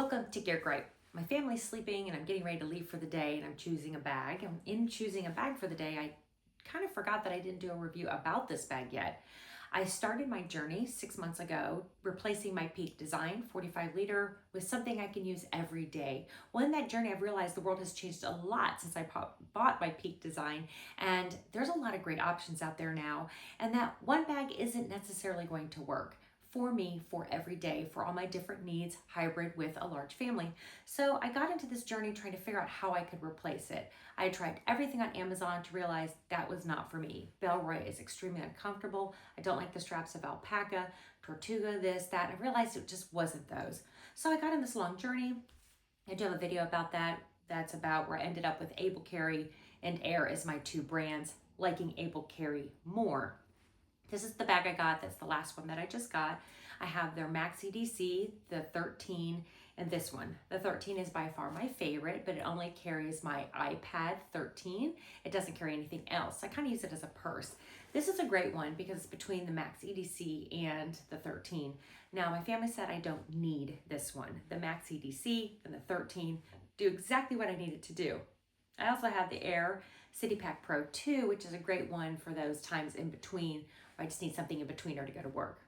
Welcome to Gear Gripe. My family's sleeping and I'm getting ready to leave for the day and I'm choosing a bag. And in choosing a bag for the day, I kind of forgot that I didn't do a review about this bag yet. I started my journey 6 months ago, replacing my Peak Design 45 liter with something I can use every day. Well, in that journey, I've realized the world has changed a lot since I bought my Peak Design, and there's a lot of great options out there now, and that one bag isn't necessarily going to work for me for every day for all my different needs, hybrid with a large family. So I got into this journey trying to figure out how I could replace it. I tried everything on Amazon to realize that was not for me. Bellroy is extremely uncomfortable. I don't like the straps of alpaca, Tortuga, this, that. I realized it just wasn't those. So I got on this long journey. I do have a video about that. That's about where I ended up with Able Carry and Air as my two brands, liking Able Carry more. This is the bag I got. That's the last one that I just got. I have their Max EDC, the 13, and this one. The 13 is by far my favorite, but it only carries my iPad 13. It doesn't carry anything else. I kind of use it as a purse. This is a great one because it's between the Max EDC and the 13. Now, my family said I don't need this one. The Max EDC and the 13 do exactly what I need it to do. I also have the Air Pac Pro 2, which is a great one for those times in between. I just need something in between or to go to work.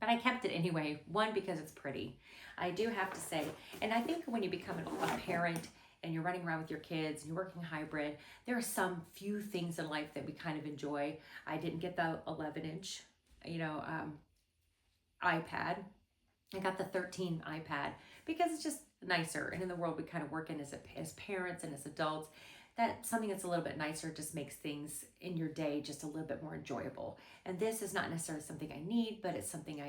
But I kept it anyway, one, because it's pretty. I do have to say, and I think when you become a parent and you're running around with your kids and you're working hybrid, there are some few things in life that we kind of enjoy. I didn't get the 11-inch, iPad. I got the 13 iPad because it's just nicer. And in the world we kind of work in as parents and as adults, that something that's a little bit nicer just makes things in your day just a little bit more enjoyable. And this is not necessarily something I need, but it's something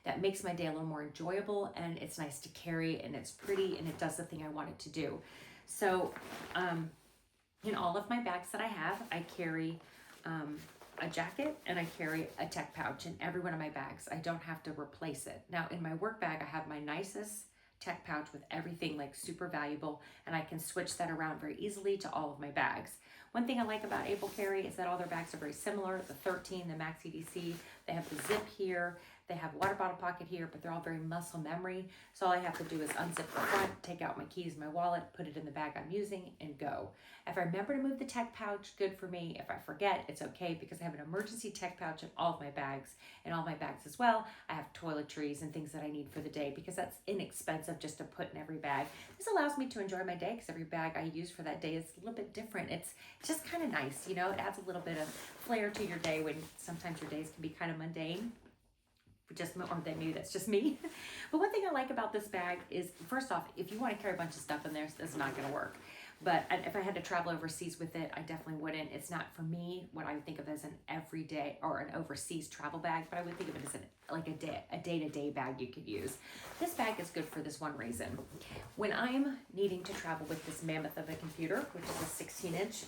that makes my day a little more enjoyable, and it's nice to carry, and it's pretty, and it does the thing I want it to do. So in all of my bags that I have, I carry a jacket and I carry a tech pouch in every one of my bags. I don't have to replace it. Now in my work bag, I have my nicest tech pouch with everything like super valuable, and I can switch that around very easily to all of my bags. One thing I like about Able Carry is that all their bags are very similar. The 13, the Max EDC, they have the zip here, they have a water bottle pocket here, but they're all very muscle memory. So all I have to do is unzip the front, take out my keys, my wallet, put it in the bag I'm using, and go. If I remember to move the tech pouch, good for me. If I forget, it's okay, because I have an emergency tech pouch in all of my bags. In all my bags as well, I have toiletries and things that I need for the day, because that's inexpensive just to put in every bag. This allows me to enjoy my day because every bag I use for that day is a little bit different. It's just kind of nice, it adds a little bit of flair to your day when sometimes your days can be kind of mundane. Maybe that's just me. But one thing I like about this bag is, first off, if you want to carry a bunch of stuff in there, it's not going to work. But if I had to travel overseas with it, I definitely wouldn't. It's not for me what I would think of as an everyday or an overseas travel bag, but I would think of it as a day-to-day bag you could use. This bag is good for this one reason. When I'm needing to travel with this mammoth of a computer, which is a 16-inch,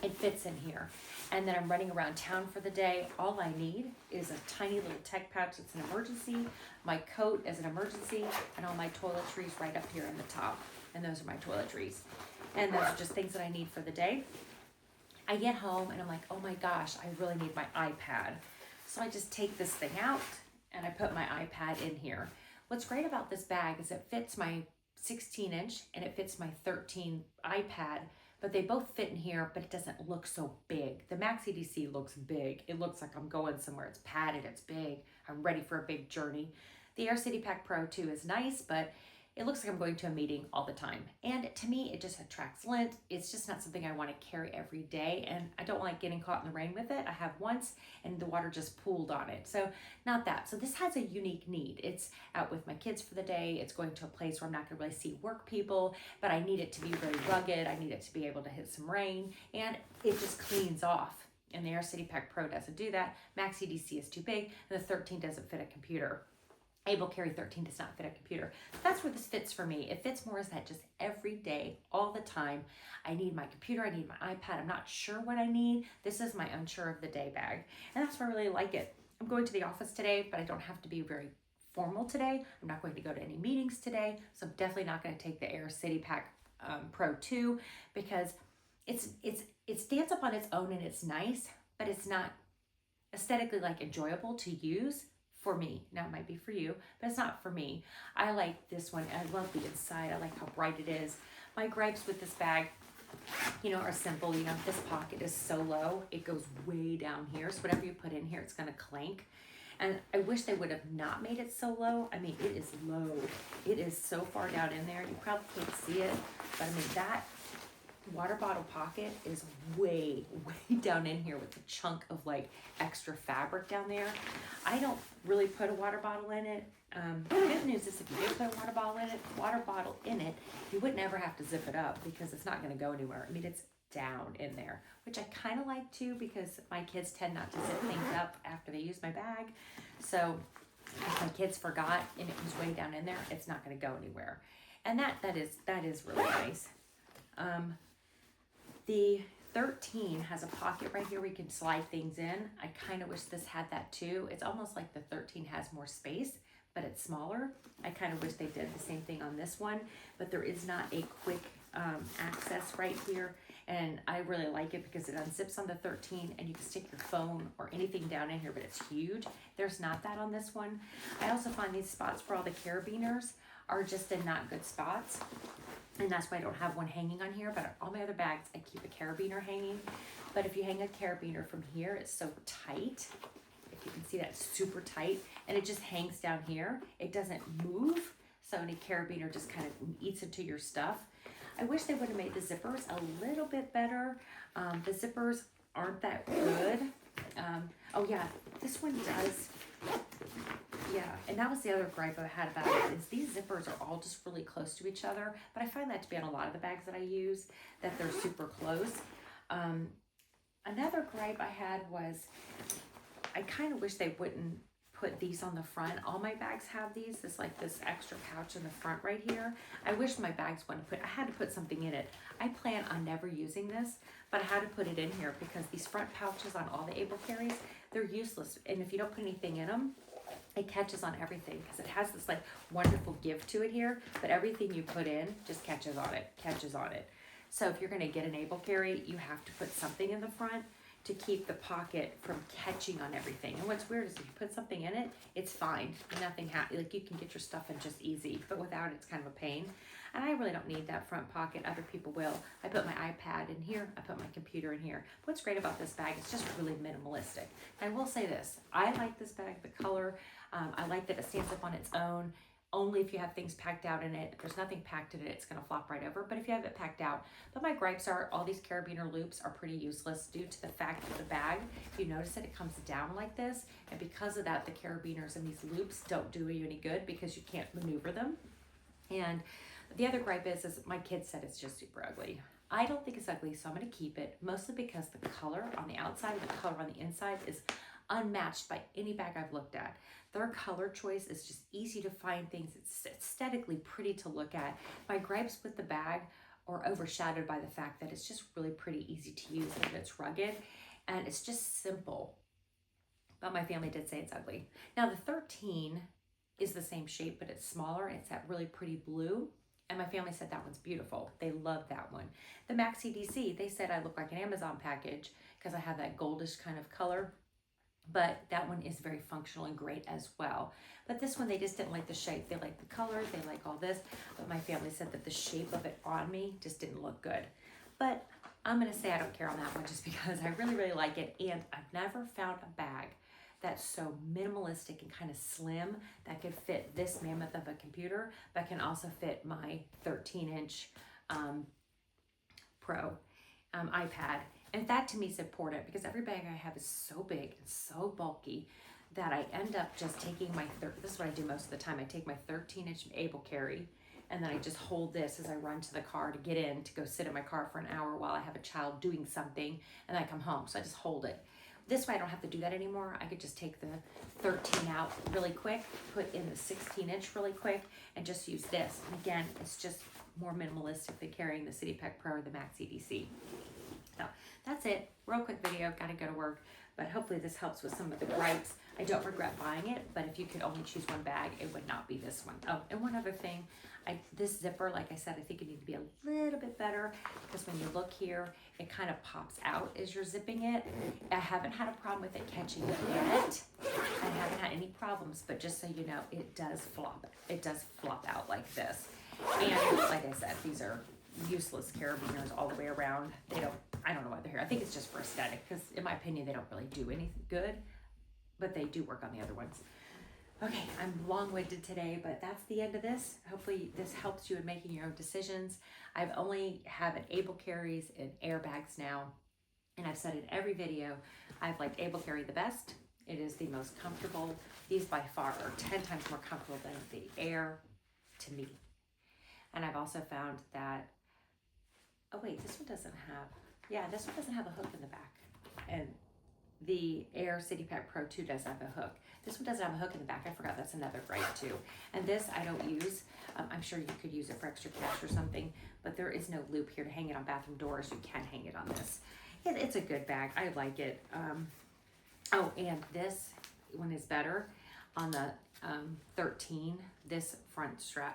it fits in here. And then I'm running around town for the day. All I need is a tiny little tech pouch that's an emergency, my coat as an emergency, and all my toiletries right up here in the top. And those are my toiletries. And those are just things that I need for the day. I get home and I'm like, oh my gosh, I really need my iPad. So I just take this thing out and I put my iPad in here. What's great about this bag is it fits my 16-inch and it fits my 13 iPad, but they both fit in here, but it doesn't look so big. The Max EDC looks big. It looks like I'm going somewhere. It's padded, it's big. I'm ready for a big journey. The Air Pac Pro 2 is nice, but it looks like I'm going to a meeting all the time. And to me, it just attracts lint. It's just not something I want to carry every day. And I don't like getting caught in the rain with it. I have once and the water just pooled on it. So not that. So this has a unique need. It's out with my kids for the day. It's going to a place where I'm not going to really see work people, but I need it to be very rugged. I need it to be able to hit some rain, and it just cleans off. And the Air Pac Pro doesn't do that. Max EDC is too big, and the 13 doesn't fit a computer. Able Carry 13 does not fit a computer. That's where this fits for me. It fits more as that just every day, all the time. I need my computer, I need my iPad. I'm not sure what I need. This is my unsure of the day bag. And that's why I really like it. I'm going to the office today, but I don't have to be very formal today. I'm not going to go to any meetings today. So I'm definitely not going to take the Air Pac Pro 2 because it stands up on its own and it's nice, but it's not aesthetically enjoyable to use for me. Now it might be for you, but it's not for me. I like this one. I love the inside. I like how bright it is. My gripes with this bag, are simple. This pocket is so low, it goes way down here. So whatever you put in here, it's gonna clank. And I wish they would have not made it so low. I mean, it is low. It is so far down in there. You probably can't see it, but I mean, that water bottle pocket is way, way down in here with a chunk of like extra fabric down there. I don't really put a water bottle in it. The good news is if you did put a water bottle in it, you wouldn't ever have to zip it up because it's not going to go anywhere. I mean, it's down in there, which I kind of like too because my kids tend not to zip things up after they use my bag. So if my kids forgot and it was way down in there, it's not going to go anywhere. And that is really nice. The 13 has a pocket right here where you can slide things in. I kind of wish this had that too. It's almost like the 13 has more space, but it's smaller. I kind of wish they did the same thing on this one, but there is not a quick access right here. And I really like it because it unzips on the 13 and you can stick your phone or anything down in here, but it's huge. There's not that on this one. I also find these spots for all the carabiners are just in not good spots. And that's why I don't have one hanging on here, but all my other bags, I keep a carabiner hanging. But if you hang a carabiner from here, it's so tight. If you can see that, it's super tight. And it just hangs down here. It doesn't move. So any carabiner just kind of eats into your stuff. I wish they would have made the zippers a little bit better. The zippers aren't that good. Oh yeah, this one does. Yeah, and that was the other gripe I had about it, is these zippers are all just really close to each other, but I find that to be on a lot of the bags that I use, that they're super close. Another gripe I had was, I kind of wish they wouldn't put these on the front. All my bags have these, this extra pouch in the front right here. I wish my bags wouldn't I had to put something in it. I plan on never using this, but I had to put it in here because these front pouches on all the Able carries, they're useless. And if you don't put anything in them, it catches on everything because it has this wonderful give to it here, but everything you put in just catches on it. So if you're gonna get an Able carry, you have to put something in the front to keep the pocket from catching on everything. And what's weird is if you put something in it, it's fine. Nothing you can get your stuff in just easy, but without it's kind of a pain. And I really don't need that front pocket. Other people will. I put my iPad in here. I put my computer in here. What's great about this bag, it's just really minimalistic. And I will say this, I like this bag, the color. I like that it stands up on its own. Only if you have things packed out in it. If there's nothing packed in it, it's gonna flop right over. But if you have it packed out, but my gripes are all these carabiner loops are pretty useless due to the fact that the bag, if you notice it comes down like this. And because of that, the carabiners and these loops don't do you any good because you can't maneuver them. And the other gripe is my kids said it's just super ugly. I don't think it's ugly, so I'm gonna keep it, mostly because the color on the outside and the color on the inside is unmatched by any bag I've looked at. Their color choice is just easy to find things. It's aesthetically pretty to look at. My gripes with the bag are overshadowed by the fact that it's just really pretty easy to use, that it's rugged, and it's just simple. But my family did say it's ugly. Now the 13 is the same shape, but it's smaller. It's that really pretty blue. And my family said that one's beautiful. They love that one. The Maxi DC, they said I look like an Amazon package because I have that goldish kind of color. But that one is very functional and great as well. But this one, they just didn't like the shape. They like the color, they like all this. But my family said that the shape of it on me just didn't look good. But I'm gonna say I don't care on that one just because I really, really like it. And I've never found a bag that's so minimalistic and kind of slim that could fit this mammoth of a computer, but can also fit my 13-inch Pro iPad. And that to me is important because every bag I have is so big and so bulky that I end up just taking this is what I do most of the time. I take my 13-inch Able carry and then I just hold this as I run to the car to get in to go sit in my car for an hour while I have a child doing something, and then I come home. So I just hold it. This way I don't have to do that anymore. I could just take the 13 out really quick, put in the 16-inch really quick, and just use this. And again, it's just more minimalistic than carrying the X-Pac Pro or the Maxi DC. So that's it. Real quick video. Got to go to work. But hopefully this helps with some of the gripes. I don't regret buying it, but if you could only choose one bag, it would not be this one. Oh, and one other thing, this zipper, like I said, I think it needs to be a little bit better because when you look here, it kind of pops out as you're zipping it. I haven't had a problem with it catching it yet. I haven't had any problems, but just so you know, it does flop. It does flop out like this. And like I said, these are useless carabiners all the way around. I don't know why they're here. I think it's just for aesthetic because in my opinion, they don't really do anything good, but they do work on the other ones. Okay, I'm long-winded today, but that's the end of this. Hopefully this helps you in making your own decisions. I've only have an Able Carries and airbags now, and I've said in every video, I've liked Able Carry the best. It is the most comfortable. These by far are 10 times more comfortable than the Air to me. And I've also found that, oh wait, this one doesn't have, this one doesn't have a hook in the back. And the Air X-Pac Pro 2 does have a hook. This one doesn't have a hook in the back. I forgot that's another gripe too. And this I don't use. I'm sure you could use it for extra cash or something, but there is no loop here to hang it on bathroom doors. You can hang it on this. It's a good bag. I like it. Oh, and this one is better. On the 13, this front sternum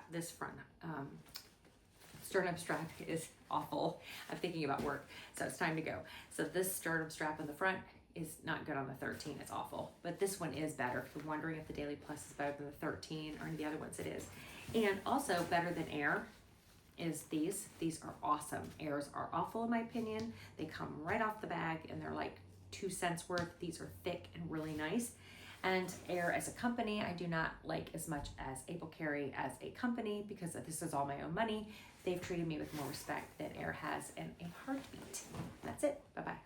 strap is awful. I'm thinking about work, so it's time to go. So this sternum strap in the front is not good on the 13. It's awful. But this one is better. If you're wondering if the Daily Plus is better than the 13 or any of the other ones, it is. And also better than Air is these. These are awesome. Airs are awful in my opinion. They come right off the bag and they're like 2 cents worth. These are thick and really nice. And Air as a company, I do not like as much as Able Carry as a company because this is all my own money. They've treated me with more respect than Air has in a heartbeat. That's it. Bye-bye.